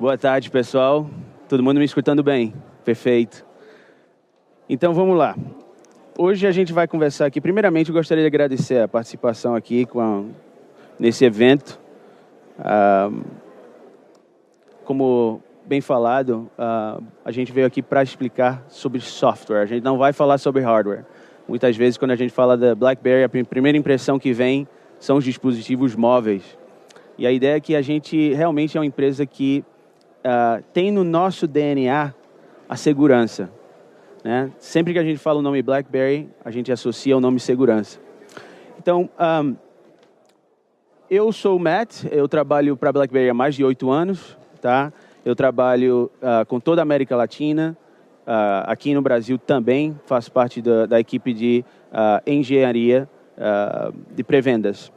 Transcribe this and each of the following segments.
Boa tarde, pessoal. Todo mundo me escutando bem? Perfeito. Então, vamos lá. Hoje a gente vai conversar aqui. Primeiramente, eu gostaria de agradecer a participação aqui nesse evento. Como bem falado, a gente veio aqui para explicar sobre software. A gente não vai falar sobre hardware. Muitas vezes, quando a gente fala da BlackBerry, a primeira impressão que vem são os dispositivos móveis. E a ideia é que a gente realmente é uma empresa que tem no nosso DNA a segurança, né? Sempre que a gente fala o nome BlackBerry, a gente associa o nome segurança. Então, eu sou o Matt, eu trabalho para a BlackBerry há mais de 8 anos, tá? Eu trabalho com toda a América Latina, aqui no Brasil também, faço parte da equipe de engenharia de pré-vendas.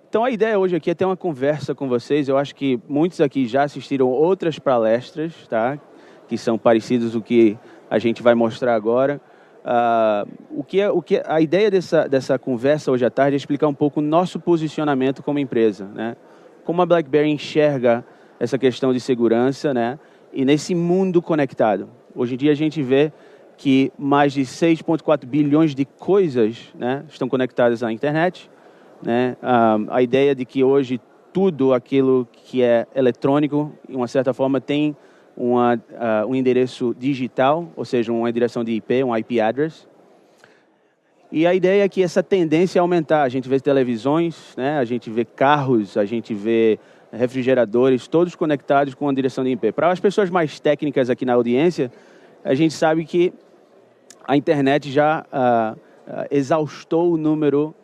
Então, a ideia hoje aqui é ter uma conversa com vocês. Eu acho que muitos aqui já assistiram outras palestras, tá? Que são parecidas com o que a gente vai mostrar agora. A ideia dessa conversa hoje à tarde é explicar um pouco o nosso posicionamento como empresa, né? Como a BlackBerry enxerga essa questão de segurança, né? E nesse mundo conectado. Hoje em dia a gente vê que mais de 6,4 bilhões de coisas, né, estão conectadas à internet, né? A ideia de que hoje tudo aquilo que é eletrônico, de uma certa forma, tem um endereço digital, ou seja, uma direção de IP, um IP address. E a ideia é que essa tendência é aumentar. A gente vê televisões, né? A gente vê carros, a gente vê refrigeradores, todos conectados com uma direção de IP. Para as pessoas mais técnicas aqui na audiência, a gente sabe que a internet já exaustou o número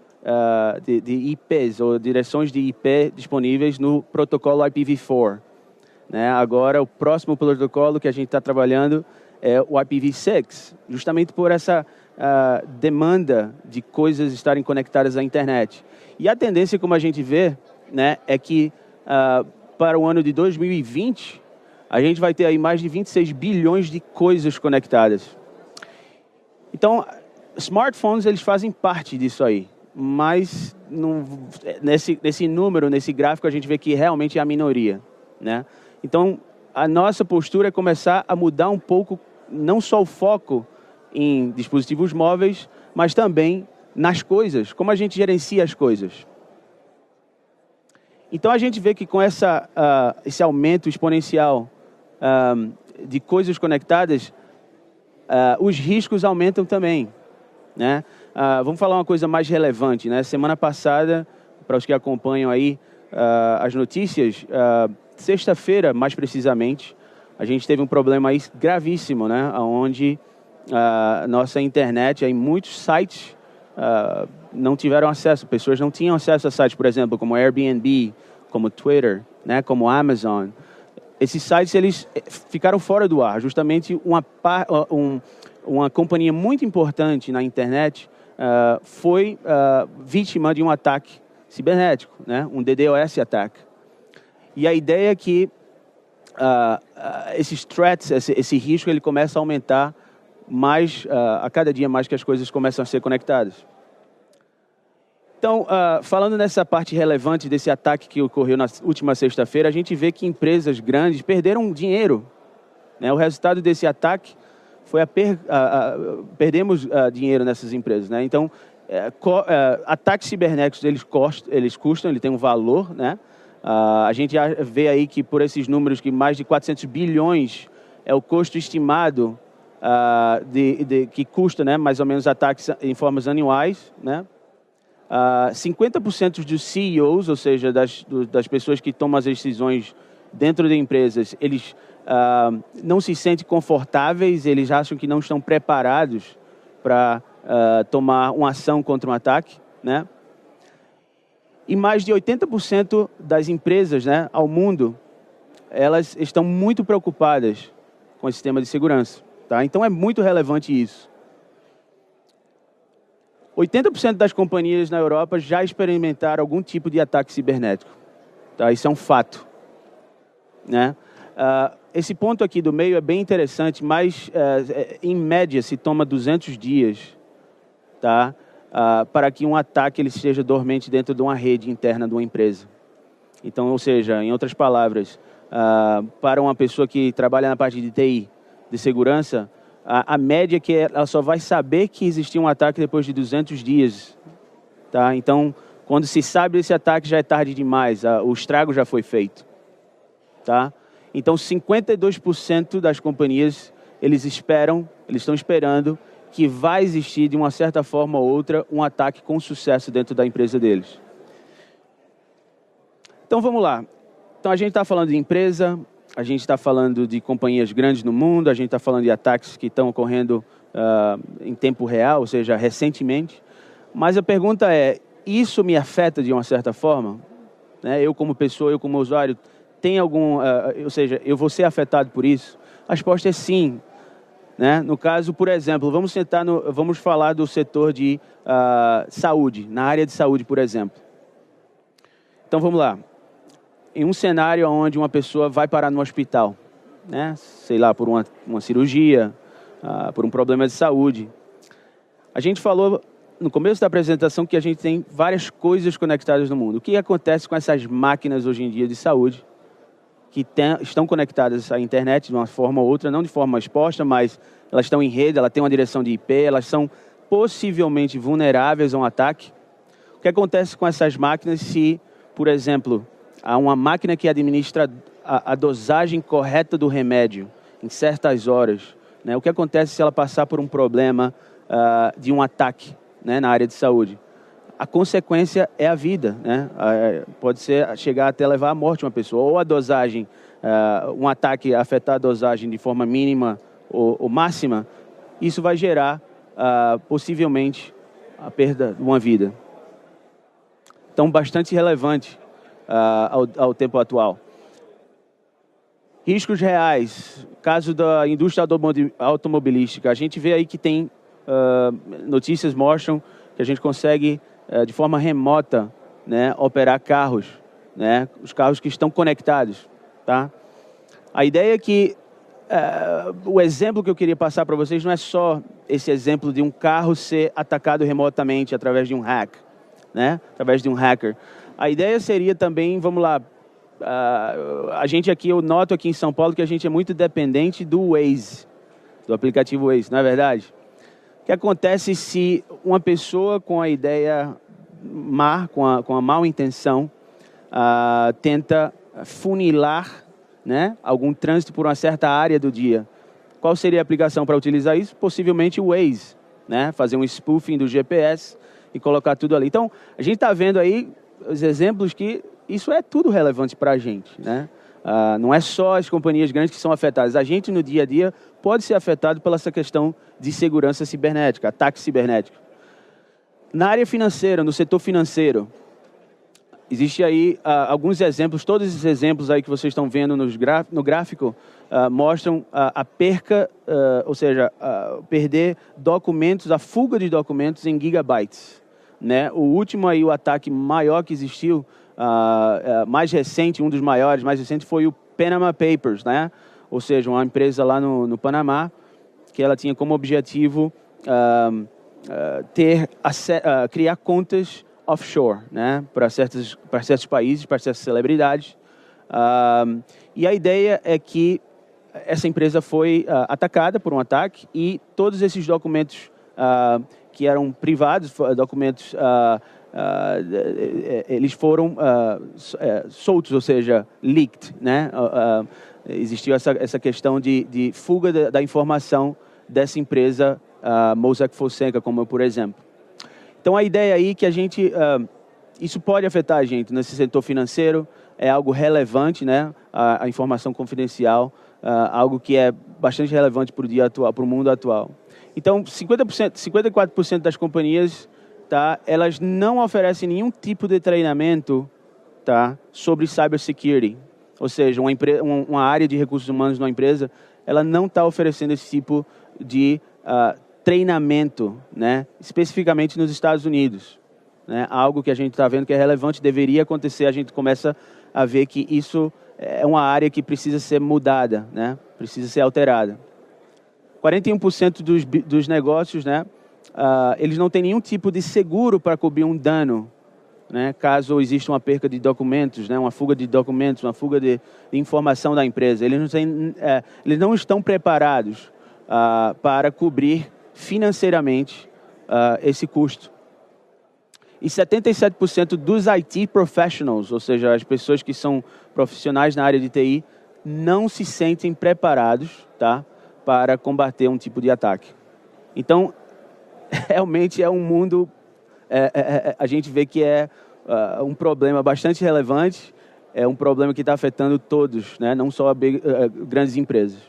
de IPs, ou direções de IP disponíveis no protocolo IPv4. Né? Agora, o próximo protocolo que a gente está trabalhando é o IPv6, justamente por essa demanda de coisas estarem conectadas à internet. E a tendência, como a gente vê, né, é que para o ano de 2020, a gente vai ter aí mais de 26 bilhões de coisas conectadas. Então, smartphones, eles fazem parte disso aí. Mas nesse número, nesse gráfico, a gente vê que realmente é a minoria, né? Então, a nossa postura é começar a mudar um pouco, não só o foco em dispositivos móveis, mas também nas coisas, como a gente gerencia as coisas. Então, a gente vê que com esse aumento exponencial de coisas conectadas, os riscos aumentam também, né? Vamos falar uma coisa mais relevante, né? Semana passada, para os que acompanham aí as notícias, sexta-feira, mais precisamente, a gente teve um problema aí gravíssimo, né? Onde nossa internet, aí muitos sites não tiveram acesso, pessoas não tinham acesso a sites, por exemplo, como Airbnb, como Twitter, né? Como Amazon. Esses sites, eles ficaram fora do ar, justamente uma companhia muito importante na internet foi vítima de um ataque cibernético, né? Um DDoS ataque. E a ideia é que esses threats, esse risco, ele começa a aumentar mais, a cada dia mais que as coisas começam a ser conectadas. Então, falando nessa parte relevante desse ataque que ocorreu na última sexta-feira, a gente vê que empresas grandes perderam dinheiro, né? O resultado desse ataque foi perdemos dinheiro nessas empresas, né? Então, ataques cibernéticos, eles custam, ele tem um valor, né? A gente já vê aí que por esses números que mais de 400 bilhões é o custo estimado que custa, né, mais ou menos ataques em formas anuais, né? 50% dos CEOs, ou seja, das pessoas que tomam as decisões dentro de empresas, eles não se sentem confortáveis, eles acham que não estão preparados para tomar uma ação contra um ataque, né? E mais de 80% das empresas, né, ao mundo, elas estão muito preocupadas com esse sistema de segurança, tá? Então é muito relevante isso. 80% das companhias na Europa já experimentaram algum tipo de ataque cibernético, tá? Isso é um fato, né? Esse ponto aqui do meio é bem interessante, mas em média se toma 200 dias, tá? Para que um ataque ele esteja dormente dentro de uma rede interna de uma empresa. Então, ou seja, em outras palavras, para uma pessoa que trabalha na parte de TI, de segurança, a média é que ela só vai saber que existia um ataque depois de 200 dias. Tá? Então, quando se sabe desse ataque, já é tarde demais, o estrago já foi feito. Tá? Então, 52% das companhias, eles estão esperando que vai existir, de uma certa forma ou outra, um ataque com sucesso dentro da empresa deles. Então, vamos lá. Então, a gente está falando de empresa, a gente está falando de companhias grandes no mundo, a gente está falando de ataques que estão ocorrendo em tempo real, ou seja, recentemente. Mas a pergunta é, isso me afeta de uma certa forma? Né? Eu como pessoa, eu como usuário, tem algum... ou seja, eu vou ser afetado por isso? A resposta é sim. Né? No caso, por exemplo, vamos falar do setor de saúde, na área de saúde, por exemplo. Então, vamos lá. Em um cenário onde uma pessoa vai parar no hospital, né? Sei lá, por uma cirurgia, por um problema de saúde. A gente falou no começo da apresentação que a gente tem várias coisas conectadas no mundo. O que acontece com essas máquinas hoje em dia de saúde que estão conectadas à internet de uma forma ou outra, não de forma exposta, mas elas estão em rede, elas têm uma direção de IP, elas são possivelmente vulneráveis a um ataque. O que acontece com essas máquinas se, por exemplo, há uma máquina que administra a dosagem correta do remédio em certas horas, né? O que acontece se ela passar por um problema de um ataque, né, na área de saúde? A consequência é a vida, né? Pode chegar até levar à morte uma pessoa. Ou a dosagem, um ataque afetar a dosagem de forma mínima ou máxima, isso vai gerar, possivelmente, a perda de uma vida. Então, bastante relevante ao tempo atual. Riscos reais. Caso da indústria automobilística, a gente vê aí que tem notícias mostram que a gente consegue, de forma remota, né, operar carros, né, os carros que estão conectados. Tá? A ideia é que o exemplo que eu queria passar para vocês não é só esse exemplo de um carro ser atacado remotamente através de um hack, né, através de um hacker. A ideia seria também, vamos lá, a gente aqui, eu noto aqui em São Paulo que a gente é muito dependente do Waze, do aplicativo Waze, não é verdade? O que acontece se uma pessoa com a ideia má, com a má intenção, tenta funilar, né, algum trânsito por uma certa área do dia? Qual seria a aplicação para utilizar isso? Possivelmente o Waze, né? Fazer um spoofing do GPS e colocar tudo ali. Então, a gente está vendo aí os exemplos que isso é tudo relevante para a gente, né? Não é só as companhias grandes que são afetadas. A gente, no dia a dia, pode ser afetado pela essa questão de segurança cibernética, ataque cibernético. Na área financeira, no setor financeiro, existe aí alguns exemplos, todos esses exemplos aí que vocês estão vendo no gráfico mostram a perca, ou seja, perder documentos, a fuga de documentos em gigabytes. Né? O último aí, o ataque maior que existiu, mais recente, um dos maiores, mais recente, foi o Panama Papers, né? Ou seja, uma empresa lá no Panamá, que ela tinha como objetivo criar contas offshore, né? Para certos países, para certas celebridades. E a ideia é que essa empresa foi atacada por um ataque e todos esses documentos que eram privados, documentos, eles foram soltos, ou seja, leaked, né? Existiu essa questão de fuga da informação dessa empresa, Mossack Fonseca, como por exemplo. Então, a ideia aí que isso pode afetar a gente nesse setor financeiro, é algo relevante, né? A informação confidencial, algo que é bastante relevante para o dia atual, para o mundo atual. Então, 54% das companhias, tá, elas não oferecem nenhum tipo de treinamento, tá, sobre cybersecurity. Ou seja, uma área de recursos humanos numa empresa, ela não está oferecendo esse tipo de treinamento, né, especificamente nos Estados Unidos. Né, algo que a gente está vendo que é relevante, deveria acontecer, a gente começa a ver que isso é uma área que precisa ser mudada, né, precisa ser alterada. 41% dos negócios, né, eles não têm nenhum tipo de seguro para cobrir um dano, né, caso exista uma perca de documentos, né, uma fuga de documentos, uma fuga de informação da empresa. Eles não estão preparados para cobrir financeiramente esse custo. E 77% dos IT professionals, ou seja, as pessoas que são profissionais na área de TI, não se sentem preparados, tá, para combater um tipo de ataque. Então, realmente é um mundo, a gente vê que é um problema bastante relevante, é um problema que está afetando todos, né, não só grandes empresas.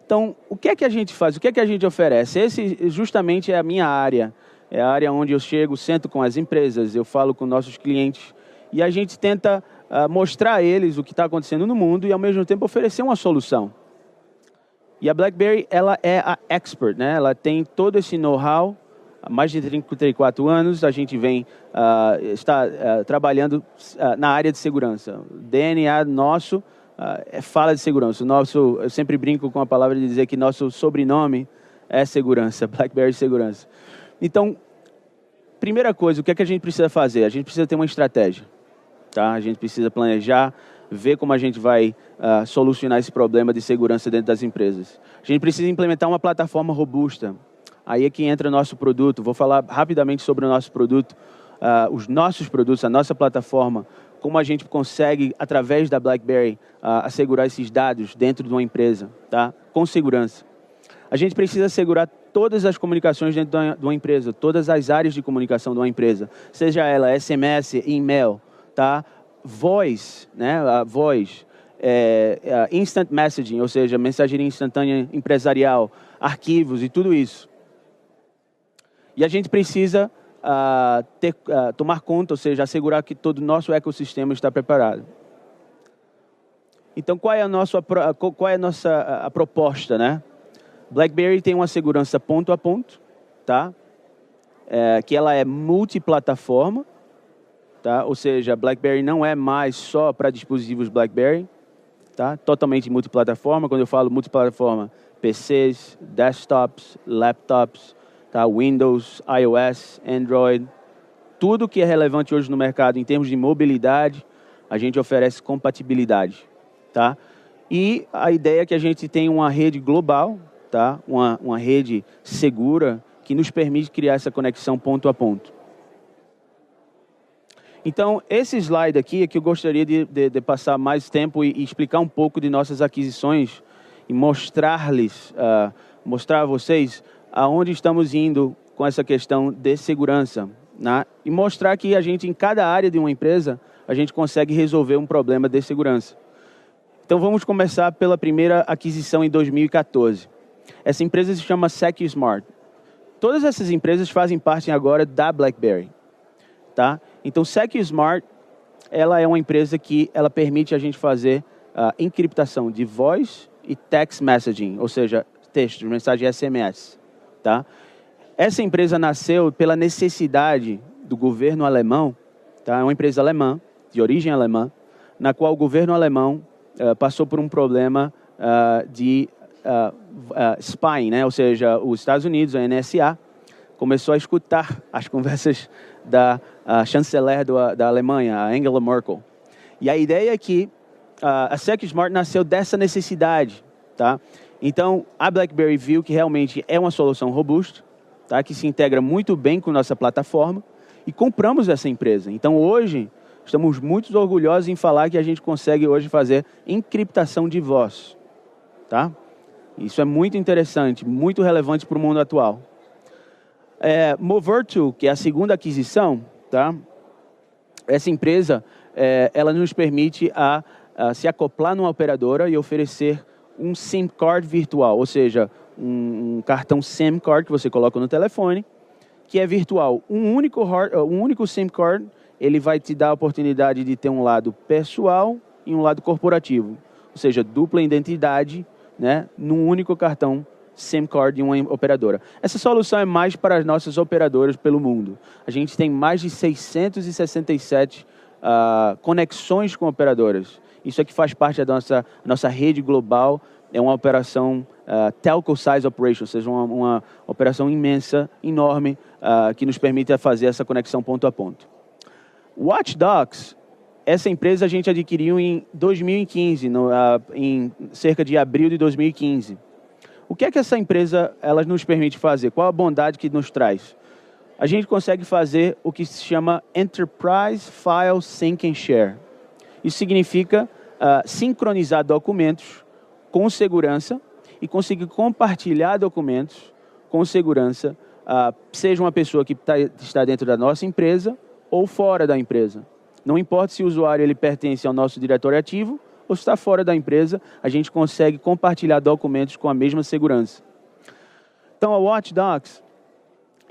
Então, o que é que a gente faz? O que é que a gente oferece? Esse justamente é a minha área. É a área onde eu chego, sento com as empresas, eu falo com nossos clientes e a gente tenta mostrar a eles o que está acontecendo no mundo e, ao mesmo tempo, oferecer uma solução. E a BlackBerry, ela é a expert, né? Ela tem todo esse know-how. Há mais de 34 anos, a gente está trabalhando na área de segurança. O DNA nosso fala de segurança. Eu sempre brinco com a palavra de dizer que nosso sobrenome é segurança, BlackBerry Segurança. Então, primeira coisa, o que é que a gente precisa fazer? A gente precisa ter uma estratégia, tá? A gente precisa planejar, ver como a gente vai solucionar esse problema de segurança dentro das empresas. A gente precisa implementar uma plataforma robusta. Aí é que entra o nosso produto. Vou falar rapidamente sobre o nosso produto, os nossos produtos, a nossa plataforma, como a gente consegue, através da BlackBerry, assegurar esses dados dentro de uma empresa, tá? Com segurança. A gente precisa assegurar todas as comunicações dentro de uma empresa, todas as áreas de comunicação de uma empresa, seja ela SMS, e-mail, tá? Voice, né? A voz, instant messaging, ou seja, mensageria instantânea empresarial, arquivos e tudo isso. E a gente precisa tomar conta, ou seja, assegurar que todo o nosso ecossistema está preparado. Então, qual é a nossa proposta, né? BlackBerry tem uma segurança ponto a ponto, tá? Que ela é multiplataforma, tá? Ou seja, BlackBerry não é mais só para dispositivos BlackBerry, tá? Totalmente multiplataforma. Quando eu falo multiplataforma, PCs, desktops, laptops, tá? Windows, iOS, Android, tudo que é relevante hoje no mercado em termos de mobilidade, a gente oferece compatibilidade, tá? E a ideia é que a gente tem uma rede global, tá? Uma rede segura que nos permite criar essa conexão ponto a ponto. Então, esse slide aqui é que eu gostaria de passar mais tempo e explicar um pouco de nossas aquisições e mostrar a vocês aonde estamos indo com essa questão de segurança, né? E mostrar que a gente, em cada área de uma empresa, a gente consegue resolver um problema de segurança. Então, vamos começar pela primeira aquisição em 2014. Essa empresa se chama Secusmart. Todas essas empresas fazem parte agora da BlackBerry, tá? Então, Secusmart, ela é uma empresa que ela permite a gente fazer encriptação de voz e text messaging, ou seja, texto, mensagem SMS, tá? Essa empresa nasceu pela necessidade do governo alemão, tá? É uma empresa alemã, de origem alemã, na qual o governo alemão passou por um problema de spying, né? Ou seja, os Estados Unidos, a NSA, começou a escutar as conversas da chanceler da Alemanha, a Angela Merkel. E a ideia é que a Secusmart nasceu dessa necessidade, tá? Então, a BlackBerry viu que realmente é uma solução robusta, tá? Que se integra muito bem com nossa plataforma e compramos essa empresa. Então, hoje, estamos muito orgulhosos em falar que a gente consegue hoje fazer encriptação de voz, tá? Isso é muito interessante, muito relevante para o mundo atual. Moverto, que é a segunda aquisição, tá? Essa empresa, ela nos permite se acoplar numa operadora e oferecer um SIM card virtual, ou seja, um cartão SIM card que você coloca no telefone, que é virtual. Um único SIM card, ele vai te dar a oportunidade de ter um lado pessoal e um lado corporativo, ou seja, dupla identidade, né, num único cartão SIM card de uma operadora. Essa solução é mais para as nossas operadoras pelo mundo. A gente tem mais de 667 conexões com operadoras. Isso aqui faz parte da nossa rede global, é uma operação telco size operation, ou seja, uma operação imensa, enorme, que nos permite fazer essa conexão ponto a ponto. Watch Dogs, essa empresa a gente adquiriu em 2015, em cerca de abril de 2015. O que é que essa empresa ela nos permite fazer? Qual a bondade que nos traz? A gente consegue fazer o que se chama Enterprise File Sync and Share. Isso significa sincronizar documentos com segurança e conseguir compartilhar documentos com segurança, seja uma pessoa que está dentro da nossa empresa ou fora da empresa. Não importa se o usuário ele pertence ao nosso diretório ativo ou se está fora da empresa, a gente consegue compartilhar documentos com a mesma segurança. Então, a Watch Dogs,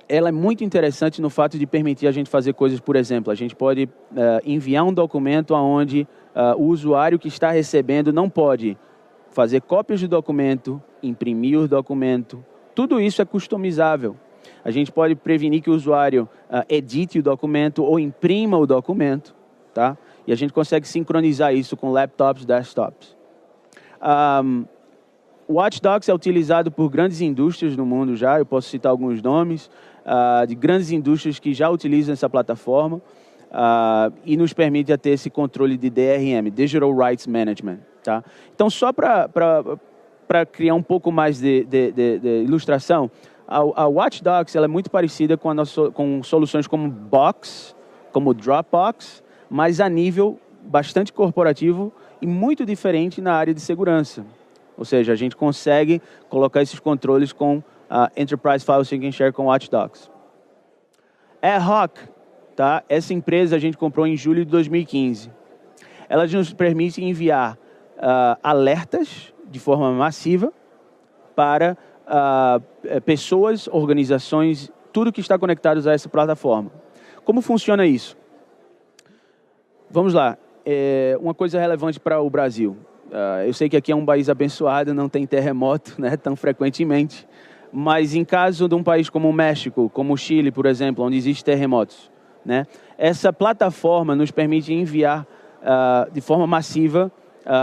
ela é muito interessante no fato de permitir a gente fazer coisas, por exemplo, a gente pode enviar um documento onde o usuário que está recebendo não pode fazer cópias do documento, imprimir o documento, tudo isso é customizável. A gente pode prevenir que o usuário edite o documento ou imprima o documento, tá? E a gente consegue sincronizar isso com laptops, desktops. O Watch Dogs é utilizado por grandes indústrias no mundo já, eu posso citar alguns nomes, de grandes indústrias que já utilizam essa plataforma e nos permite ter esse controle de DRM, Digital Rights Management. Tá? Então, só para criar um pouco mais de ilustração, a Watch Dogs ela é muito parecida com soluções como Box, como Dropbox, mas a nível bastante corporativo e muito diferente na área de segurança. Ou seja, a gente consegue colocar esses controles com Enterprise File Sync and Share com Watch Dogs. AtHoc, tá? Essa empresa a gente comprou em julho de 2015. Ela nos permite enviar alertas de forma massiva para pessoas, organizações, tudo que está conectado a essa plataforma. Como funciona isso? Vamos lá. Uma coisa relevante para o Brasil. Eu sei que aqui é um país abençoado, não tem terremoto, né, tão frequentemente, mas em caso de um país como o México, como o Chile, por exemplo, onde existem terremotos, né, essa plataforma nos permite enviar de forma massiva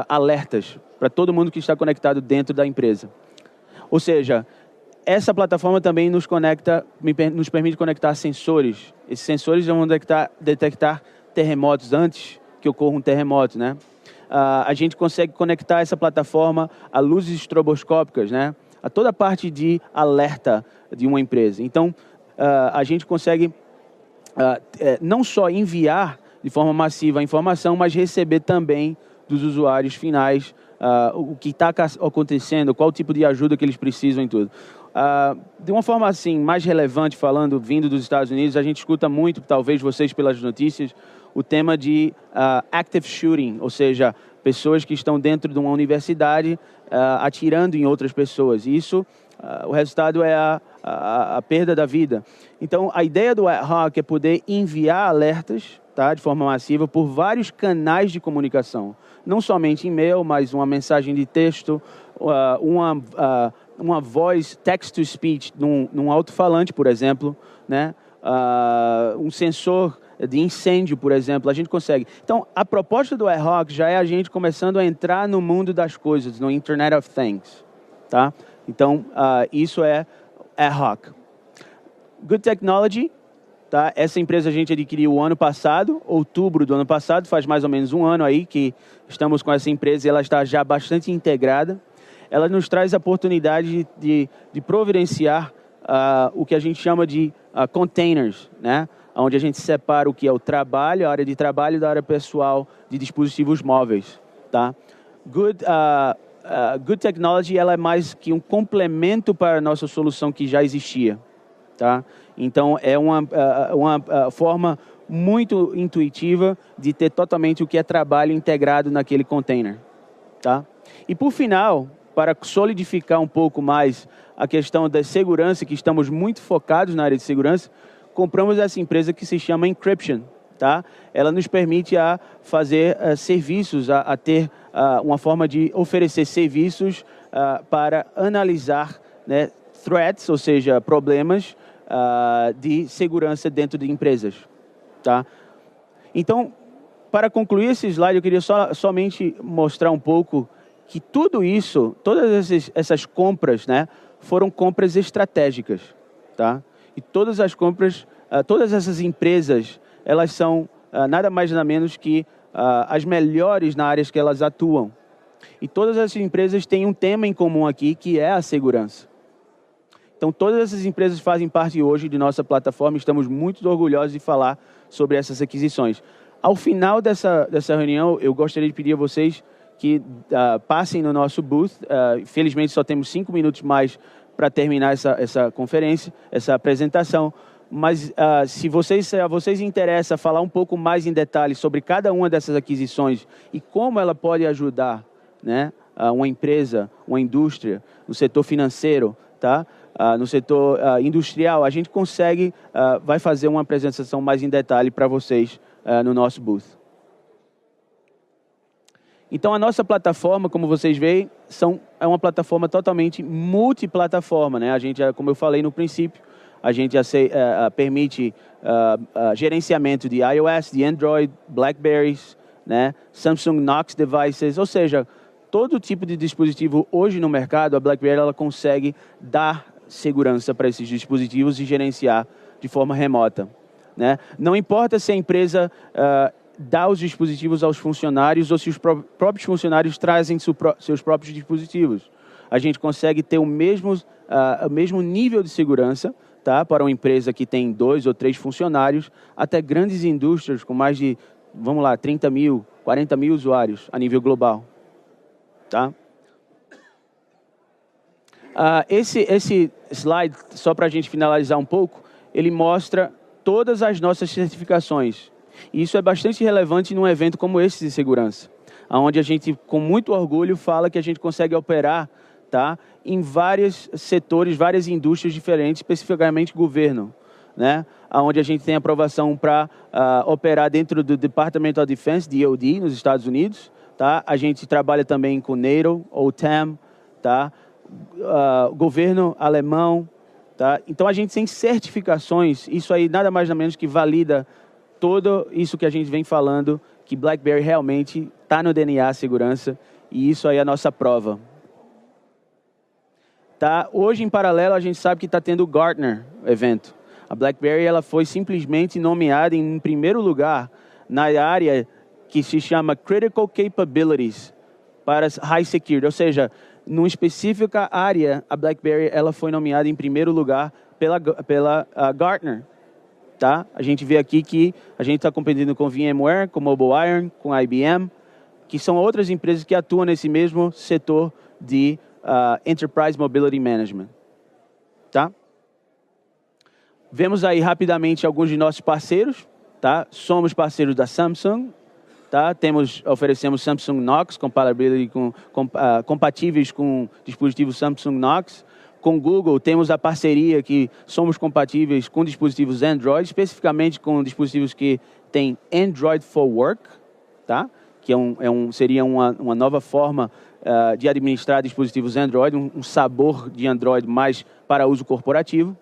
alertas para todo mundo que está conectado dentro da empresa. Ou seja, essa plataforma também nos permite conectar sensores. Esses sensores vão detectar terremotos antes que ocorra um terremoto, né? A gente consegue conectar essa plataforma a luzes estroboscópicas, né? A toda a parte de alerta de uma empresa. Então, a gente consegue não só enviar de forma massiva a informação, mas receber também dos usuários finais o que está acontecendo, qual tipo de ajuda que eles precisam e tudo. De uma forma assim, mais relevante, falando, vindo dos Estados Unidos, a gente escuta muito, talvez vocês pelas notícias, o tema de active shooting, ou seja, pessoas que estão dentro de uma universidade atirando em outras pessoas. E isso, o resultado é a perda da vida. Então, a ideia do AtHoc é poder enviar alertas, tá, de forma massiva por vários canais de comunicação. Não somente e-mail, mas uma mensagem de texto, uma voz text-to-speech num alto-falante, por exemplo, né? Um sensor de incêndio, por exemplo, a gente consegue. Então, a proposta do AtHoc já é a gente começando a entrar no mundo das coisas, no Internet of Things, tá? Então, isso é AtHoc. Good Technology, tá? Essa empresa a gente adquiriu o ano passado, outubro do ano passado, faz mais ou menos um ano aí que estamos com essa empresa e ela está já bastante integrada. Ela nos traz a oportunidade de providenciar o que a gente chama de containers, né? Onde a gente separa o que é o trabalho, a área de trabalho da área pessoal de dispositivos móveis, tá? Good Technology ela é mais que um complemento para a nossa solução que já existia, tá? Então, é uma forma muito intuitiva de ter totalmente o que é trabalho integrado naquele container, tá? E, por final, para solidificar um pouco mais a questão da segurança, que estamos muito focados na área de segurança, compramos essa empresa que se chama Encryption, tá? Ela nos permite fazer serviços, a ter uma forma de oferecer serviços para analisar, né, threats, ou seja, problemas de segurança dentro de empresas, tá? Então, para concluir esse slide, eu queria somente mostrar um pouco que tudo isso, todas essas compras, né, foram compras estratégicas, tá? E todas as compras, todas essas empresas, elas são nada mais nada menos que as melhores na áreas que elas atuam. E todas essas empresas têm um tema em comum aqui, que é a segurança. Então, todas essas empresas fazem parte hoje de nossa plataforma e estamos muito orgulhosos de falar sobre essas aquisições. Ao final dessa reunião, eu gostaria de pedir a vocês que passem no nosso booth. Felizmente, só temos 5 minutos mais para terminar essa conferência, essa apresentação. Mas se vocês interessa falar um pouco mais em detalhes sobre cada uma dessas aquisições e como ela pode ajudar, né, uma empresa, uma indústria, no setor financeiro, tá? No setor industrial, a gente vai fazer uma apresentação mais em detalhe para vocês no nosso booth. Então, a nossa plataforma, como vocês veem, é uma plataforma totalmente multiplataforma, né? A gente, como eu falei no princípio, a gente permite gerenciamento de iOS, de Android, BlackBerrys, né? Samsung Knox devices, ou seja, todo tipo de dispositivo hoje no mercado, a BlackBerry ela consegue dar segurança para esses dispositivos e gerenciar de forma remota, né? Não importa se a empresa dá os dispositivos aos funcionários ou se os próprios funcionários trazem seus próprios dispositivos. A gente consegue ter o mesmo nível de segurança, tá, para uma empresa que tem 2 ou 3 funcionários, até grandes indústrias com mais de, 30 mil, 40 mil usuários a nível global. Tá? Esse slide, só para a gente finalizar um pouco, ele mostra todas as nossas certificações. E isso é bastante relevante num evento como esse de segurança, onde a gente, com muito orgulho, fala que a gente consegue operar, tá, em vários setores, várias indústrias diferentes, especificamente governo, né? Onde a gente tem aprovação para operar dentro do Department of Defense, DoD, nos Estados Unidos. Tá? A gente trabalha também com NATO, OTAN, tá? Governo alemão. Tá? Então, a gente tem certificações, isso aí nada mais nada menos que valida tudo isso que a gente vem falando, que BlackBerry realmente está no DNA segurança, e isso aí é a nossa prova. Tá? Hoje, em paralelo, a gente sabe que está tendo o Gartner evento. A BlackBerry ela foi simplesmente nomeada em primeiro lugar na área que se chama Critical Capabilities para High Security, ou seja, numa específica área, a BlackBerry ela foi nomeada em primeiro lugar pela Gartner. Tá? A gente vê aqui que a gente está competindo com VMware, com MobileIron, com IBM, que são outras empresas que atuam nesse mesmo setor de Enterprise Mobility Management. Tá? Vemos aí rapidamente alguns de nossos parceiros. Tá? Somos parceiros da Samsung. Tá? Oferecemos Samsung Knox, compatíveis com dispositivos Samsung Knox. Com Google, temos a parceria que somos compatíveis com dispositivos Android, especificamente com dispositivos que têm Android for Work, tá? Que seria uma nova forma de administrar dispositivos Android, um sabor de Android mais para uso corporativo.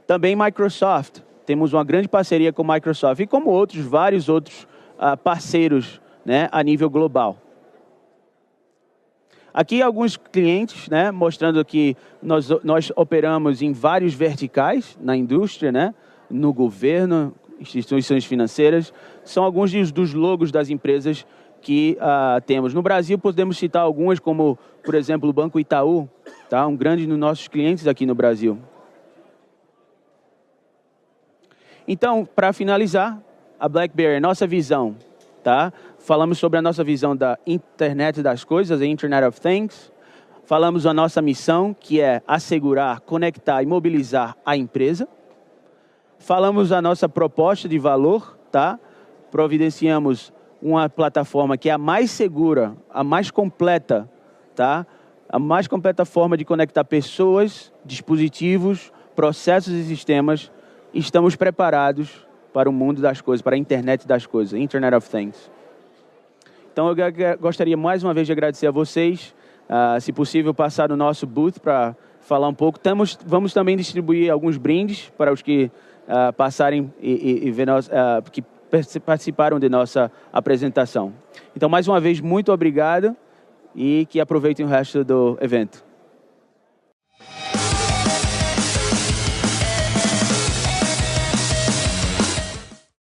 Também Microsoft, temos uma grande parceria com Microsoft e como vários outros parceiros, né, a nível global. Aqui alguns clientes, né, mostrando que nós operamos em vários verticais na indústria, né, no governo, instituições financeiras. São alguns dos logos das empresas que temos. No Brasil, podemos citar algumas, como, por exemplo, o Banco Itaú, tá, um grande dos nossos clientes aqui no Brasil. Então, para finalizar, a BlackBerry, nossa visão, tá? Falamos sobre a nossa visão da Internet das Coisas, a Internet of Things. Falamos a nossa missão, que é assegurar, conectar e mobilizar a empresa. Falamos a nossa proposta de valor, tá? Providenciamos uma plataforma que é a mais segura, a mais completa, tá? A mais completa forma de conectar pessoas, dispositivos, processos e sistemas. Estamos preparados para o mundo das coisas, para a Internet das Coisas, Internet of Things. Então, eu gostaria mais uma vez de agradecer a vocês. Se possível, passar no nosso booth para falar um pouco. Vamos também distribuir alguns brindes para os que passarem e ver que participaram de nossa apresentação. Então, mais uma vez, muito obrigado e que aproveitem o resto do evento.